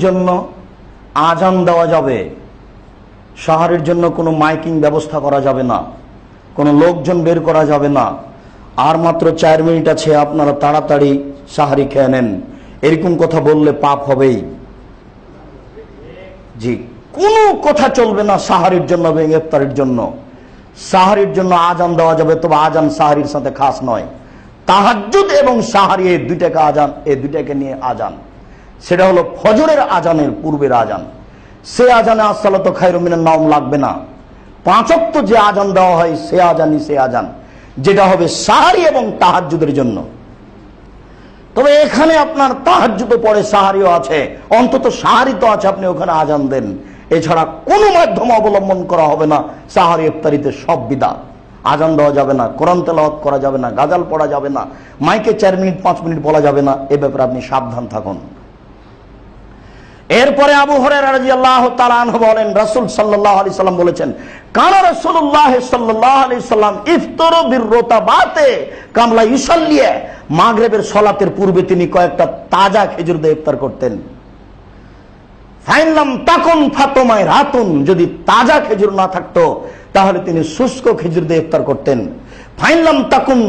জন্য আজান দেওয়া যাবে, সাহারির জন্য কোনো মাইকিং ব্যবস্থা করা যাবে না, কোনো লোকজন বের করা যাবে না, আর মাত্র 4 মিনিট আছে, আপনারা তাড়াতাড়ি সাহারি খেয়ে নেন, এরকম কথা বললে পাপ হবেই। জি, কোনো কথা চলবে না সাহারির জন্য এবং ইফতারের জন্য। সাহারির জন্য আজান দেওয়া যাবে, তবে আজান সাহারির সাথে খাস নয়। তাহাজ্জুদ এবং সাহারি এই দুইটাকে আজান, এই দুইটাকে নিয়ে আজান, সেটা হলো ফজরের আজানের পূর্বের আজান। সে আজানে আসসালাতু খায়রুম মিনান নাওম লাগবে না। 5 ওয়াক্ত যে আজান দেওয়া হয় সে আজানই সে আজান, যেটা হবে সাহারি এবং তাহাজ্জুদের জন্য। তবে এখানে আপনার তাহাজ্জুদও পড়ে, সাহারিও আছে, অন্তত সাহারি তো আছে, আপনি ওখানে আজান দেন। এছাড়া কোনো মাধ্যম অবলম্বন করা হবে না। সাহারি ইফতারিতে সব বিদআত। আজান দেওয়া যাবে না, কোরআন তেলাওয়াত করা যাবে না, গাজাল পড়া যাবে না, মাইকে 4 মিনিট 5 মিনিট বলা যাবে না। এ ব্যাপারে আপনি সাবধান থাকুন। এরপরে আবু হুরায়রা রাদিয়াল্লাহু তাআলা আনহু বলেন, রাসূল সাল্লাল্লাহু আলাইহি সাল্লাম বলেছেন, কানা রাসূলুল্লাহ সাল্লাল্লাহু আলাইহি সাল্লাম ইফতারু বিররুতাবাতে কামলা ইউসাল্লি। মাগরিবের সালাতের পূর্বে তিনি কয়েকটা তাজা খেজুর দিয়ে ইফতার করতেন। ফাইনলাম তাকুন ফাতমায় রাতুন, যদি তাজা খেজুর না থাকতো তাহলে তিনি শুষ্ক খেজুর দিয়ে ইফতার করতেন। ফাইনলাম তাকুন